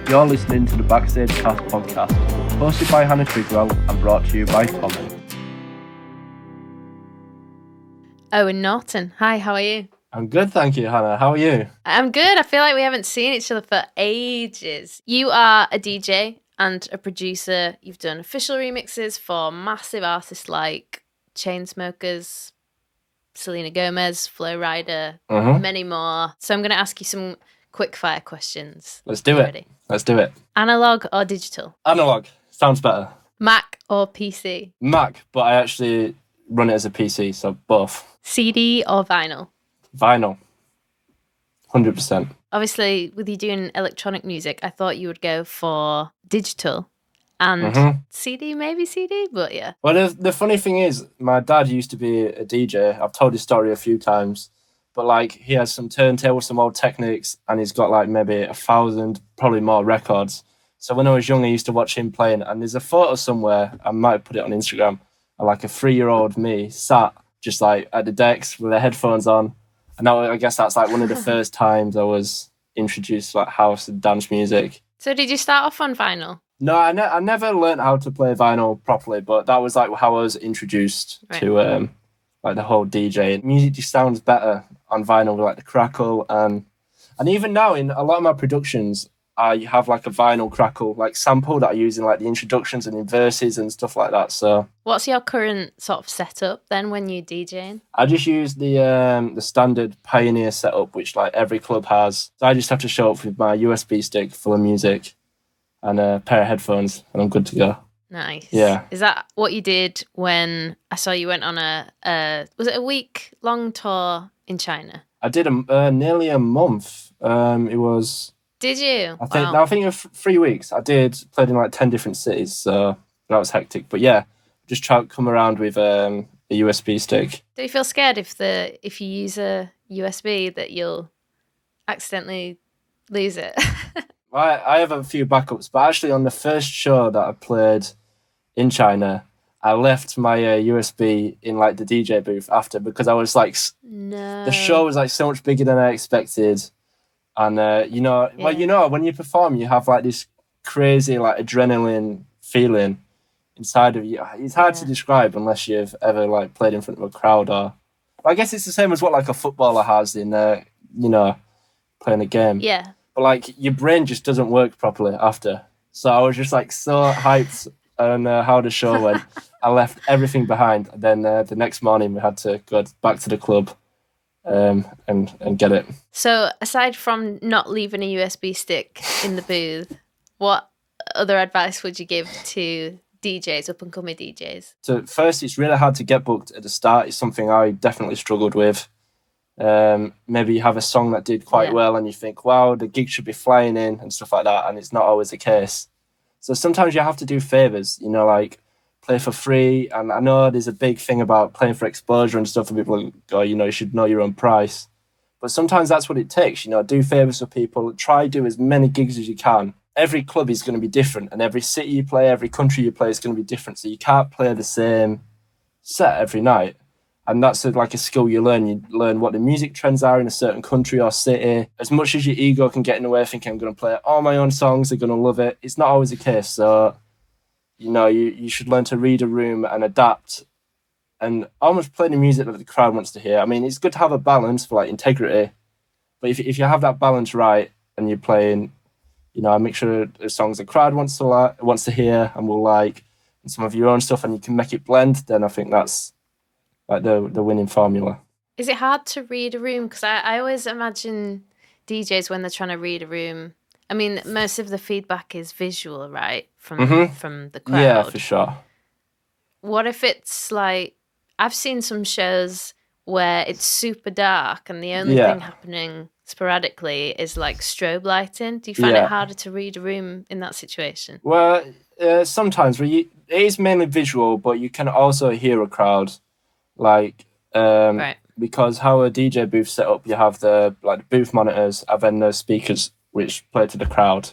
You're listening to the Backstage podcast, hosted by Hannah Trigwell and brought to you by Thomann. Owen Norton. Hi, how are you? I'm good, thank you, Hannah. How are you? I'm good. I feel like we haven't seen each other for ages. You are a DJ and a producer. You've done official remixes for massive artists like Chainsmokers, Selena Gomez, Flo Rida, many more. So I'm going to ask you some quick fire questions. Let's do it. Ready? Let's do it. Analog or digital? Analog. Sounds better. Mac or PC? Mac, but I actually run it as a PC, so both. CD or vinyl? Vinyl. 100%. Obviously, with you doing electronic music, I thought you would go for digital and CD, maybe CD, but yeah. Well, the funny thing is, my dad used to be a DJ. I've told his story a few times, but like he has some turntables, some old Technics, and he's got like maybe 1,000, probably more records. So when I was young, I used to watch him playing, and there's a photo somewhere, I might put it on Instagram, of like a 3-year-old me sat just like at the decks with their headphones on. And I guess that's like one of the first times I was introduced to like house and dance music. So did you start off on vinyl? No, I never learned how to play vinyl properly, but that was like how I was introduced to like the whole DJ. Music just sounds better on vinyl with like the crackle, and even now in a lot of my productions, I have like a vinyl crackle like sample that I use in like the introductions and in verses and stuff like that. So what's your current sort of setup then when you're DJing? I just use the standard Pioneer setup, which like every club has. So I just have to show up with my USB stick full of music and a pair of headphones, and I'm good to go. Nice. Yeah. Is that what you did when I saw you went on was it a week-long tour in China? I did nearly a month. It was... Did you? I think it was 3 weeks. I played in like 10 different cities, so that was hectic. But yeah, just try to come around with a USB stick. Do you feel scared if you use a USB that you'll accidentally lose it? I have a few backups, but actually on the first show that I played in China, I left my USB in like the DJ booth after, because I was like, no. The show was like so much bigger than I expected. And, when you perform, you have like this crazy like adrenaline feeling inside of you. It's hard to describe unless you've ever like played in front of a crowd, or I guess it's the same as what like a footballer has in, playing a game. Yeah. But like your brain just doesn't work properly after. So I was just like so hyped on how the show went. I left everything behind. And then the next morning we had to go back to the club. And get it. So aside from not leaving a USB stick in the booth, what other advice would you give to DJs, up and coming DJs? So first, it's really hard to get booked at the start. It's something I definitely struggled with. Maybe you have a song that did quite well and you think, wow, the gig should be flying in and stuff like that, and it's not always the case. So sometimes you have to do favors, like play for free. And I know there's a big thing about playing for exposure and stuff, and people go, you should know your own price. But sometimes that's what it takes, do favors for people. Try do as many gigs as you can. Every club is going to be different, and every city you play, every country you play is going to be different. So you can't play the same set every night. And that's like a skill you learn. You learn what the music trends are in a certain country or city. As much as your ego can get in the way, thinking I'm going to play all my own songs, they're going to love it. It's not always the case. So you should learn to read a room and adapt and almost play the music that the crowd wants to hear. I mean, it's good to have a balance for like integrity, but if you have that balance right and you're playing, I make sure the songs the crowd wants to hear and will like, and some of your own stuff, and you can make it blend, then I think that's like the winning formula. Is it hard to read a room? Because I always imagine DJs when they're trying to read a room, I mean, most of the feedback is visual, right? From the crowd. Yeah, for sure. What if it's like, I've seen some shows where it's super dark and the only thing happening sporadically is like strobe lighting. Do you find it harder to read a room in that situation? Well, sometimes it is mainly visual, but you can also hear a crowd, like because how a DJ booth set up, you have the booth monitors and then the speakers which play to the crowd,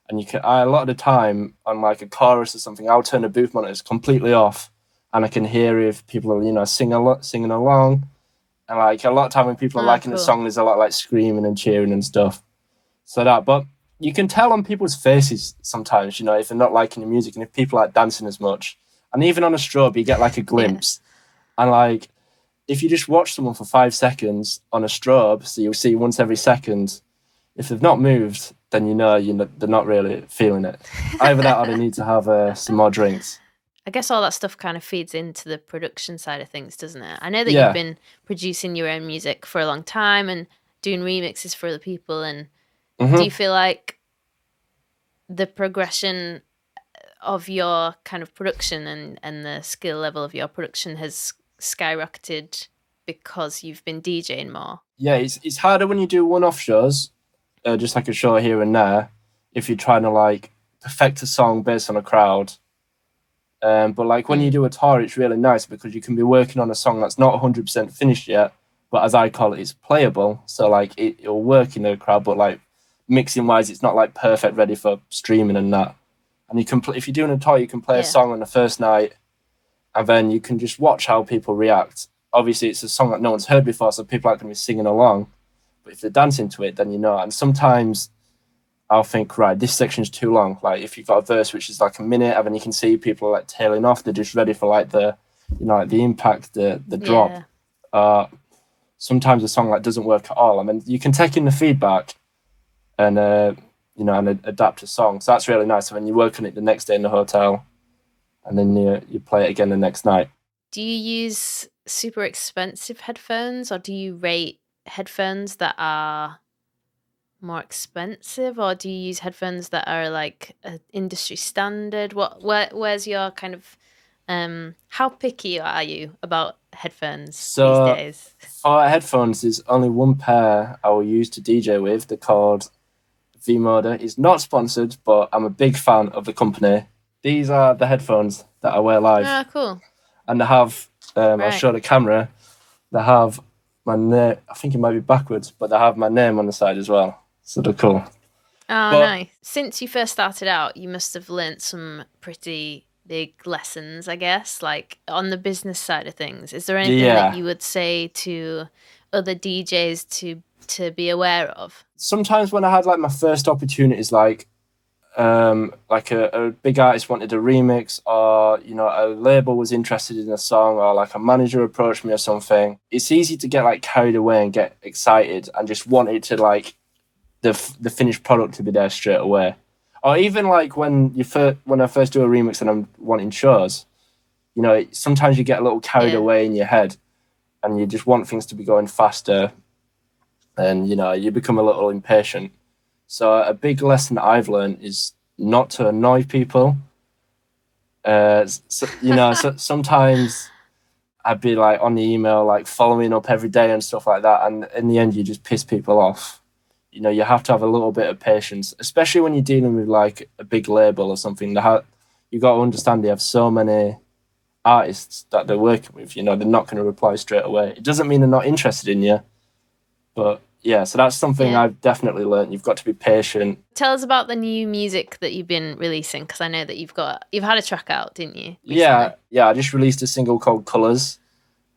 and a lot of the time on like a chorus or something, I'll turn the booth monitors completely off, and I can hear if people are singing along, and like a lot of time when people are liking the song, there's a lot of like screaming and cheering and stuff. So that, but you can tell on people's faces sometimes, you know, if they're not liking the music and if people aren't dancing as much. And even on a strobe, you get like a glimpse. And like, if you just watch someone for 5 seconds on a strobe, so you'll see once every second, if they've not moved, then you know they're not really feeling it. Either that or they need to have some more drinks. I guess all that stuff kind of feeds into the production side of things, doesn't it? I know that you've been producing your own music for a long time and doing remixes for other people. And do you feel like the progression of your kind of production and the skill level of your production has skyrocketed because you've been DJing more? Yeah, it's harder when you do one-off shows, just like a show here and there, if you're trying to like perfect a song based on a crowd. But like when you do a tour, it's really nice because you can be working on a song that's not 100% finished yet, but as I call it, it's playable. So like it'll work in a crowd, but like mixing wise, it's not like perfect, ready for streaming and that. And you can if you're doing a tour, you can play a song on the first night, and then you can just watch how people react. Obviously, it's a song that no one's heard before, so people aren't going to be singing along. But if they dance into it, then you know. And sometimes I'll think, right, this section's too long. Like if you've got a verse which is like a minute, and then you can see people like tailing off. They're just ready for like the, you know, like the impact, the drop. Sometimes a song like doesn't work at all. I mean, you can take in the feedback and you know, and adapt a song. So that's really nice. When you work on it the next day in the hotel, and then you play it again the next night. Do you use super expensive headphones, or do you rate headphones that are more expensive, or do you use headphones that are like industry standard? Where's your kind of how picky are you about headphones these days? For headphones, there's only one pair I will use to DJ with. They're called V-Moda. It's not sponsored, but I'm a big fan of the company. These are the headphones that I wear live. Ah, cool. And they have, I'll show the camera, they have my name, I think it might be backwards, but they have my name on the side as well. So they're cool. Oh, nice. Since you first started out, you must have learnt some pretty big lessons, I guess, like on the business side of things. Is there anything that you would say to other DJs to be aware of? Sometimes when I had like my first opportunities, like a big artist wanted a remix, or you know, a label was interested in a song, or like a manager approached me or something, it's easy to get like carried away and get excited and just want it to like the finished product to be there straight away. Or even like when I first do a remix and I'm wanting shows, you know, sometimes you get a little carried away in your head and you just want things to be going faster, and you know, you become a little impatient. So a big lesson that I've learned is not to annoy people. You know, so sometimes I'd be like on the email, like following up every day and stuff like that, and in the end, you just piss people off. You know, you have to have a little bit of patience, especially when you're dealing with like a big label or something. You got to understand they have so many artists that they're working with. You know, they're not going to reply straight away. It doesn't mean they're not interested in you, but yeah, so that's something I've definitely learned. You've got to be patient. Tell us about the new music that you've been releasing, because I know that you've had a track out, didn't you? Recently? Yeah. I just released a single called Colours.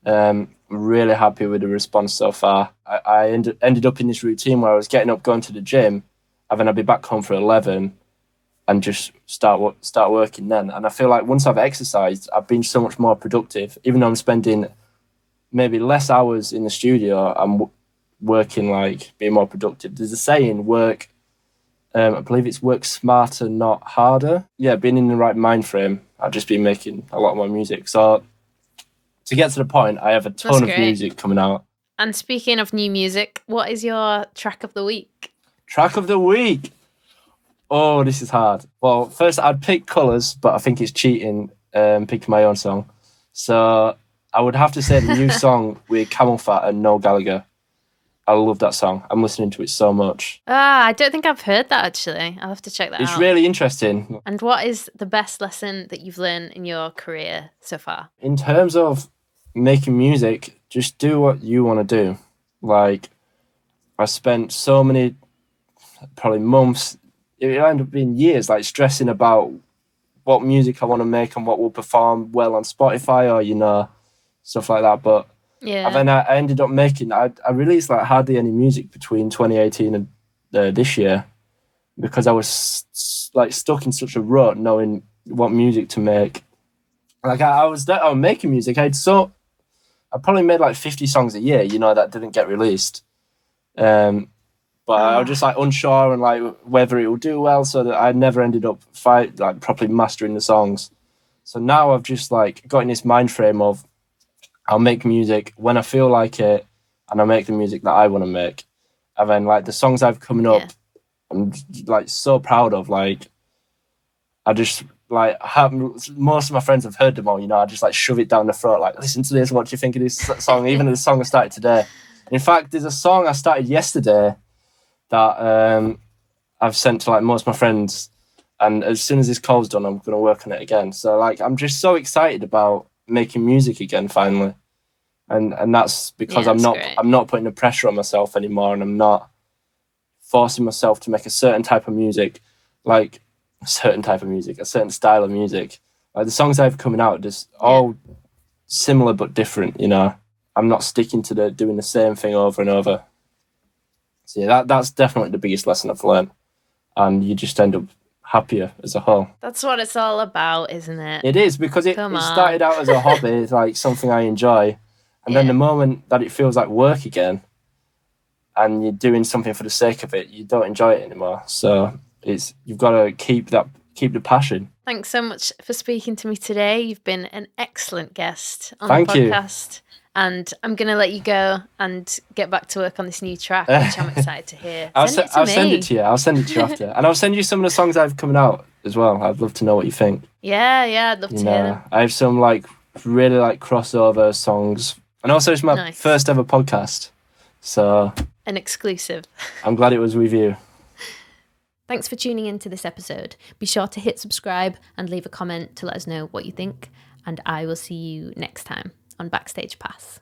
I'm really happy with the response so far. I ended up in this routine where I was getting up, going to the gym, and then I'd be back home for 11 and just start working then. And I feel like once I've exercised, I've been so much more productive. Even though I'm spending maybe less hours in the studio, I'm working, like being more productive. There's a saying, I believe it's work smarter, not harder. Yeah, being in the right mind frame, I've just been making a lot more music. So to get to the point, I have a ton of music coming out. And speaking of new music, what is your track of the week? Track of the week? Oh, this is hard. Well, first I'd pick Colours, but I think it's cheating picking my own song. So I would have to say the new song with Camel Fat and Noel Gallagher. I love that song. I'm listening to it so much. I don't think I've heard that, actually. I'll have to check that out. It's really interesting. And what is the best lesson that you've learned in your career so far? In terms of making music, just do what you want to do. Like, I spent so many, probably months, it ended up being years, like stressing about what music I want to make and what will perform well on Spotify or, you know, stuff like that. But and then I ended up making, I released like hardly any music between 2018 and this year. because I was like stuck in such a rut, knowing what music to make. Like I was making music. I probably made like 50 songs a year, that didn't get released. But I was just like unsure and like whether it would do well, so that I never ended up properly mastering the songs. So now I've just like got in this mind frame of I'll make music when I feel like it, and I'll make the music that I want to make. And then like the songs I've coming up, I'm like so proud of. Like I just like most of my friends have heard them all. I just like shove it down the throat. Like, listen to this. What do you think of this song? Even the song I started today. In fact, there's a song I started yesterday that I've sent to like most of my friends, and as soon as this call's done, I'm gonna work on it again. So like I'm just so excited about making music again finally, and that's because I'm not putting the pressure on myself anymore, and I'm not forcing myself to make a certain type of music, like a certain style of music. Like the songs I've coming out, just all similar but different. I'm not sticking to doing the same thing over and over. So yeah, that's definitely the biggest lesson I've learned, and you just end up happier as a whole. That's what it's all about, isn't it? It is, because it started out as a hobby, it's like something I enjoy, and then the moment that it feels like work again, and you're doing something for the sake of it, you don't enjoy it anymore. So you've got to keep the passion. Thanks so much for speaking to me today. You've been an excellent guest on the podcast. And I'm going to let you go and get back to work on this new track, which I'm excited to hear. I'll send it to you. I'll send it to you after. And I'll send you some of the songs I've coming out as well. I'd love to know what you think. Yeah, I'd love to hear them. I have some like really like crossover songs. And also it's my first ever podcast. So an exclusive. I'm glad it was with you. Thanks for tuning into this episode. Be sure to hit subscribe and leave a comment to let us know what you think. And I will see you next time on Backstage Pass.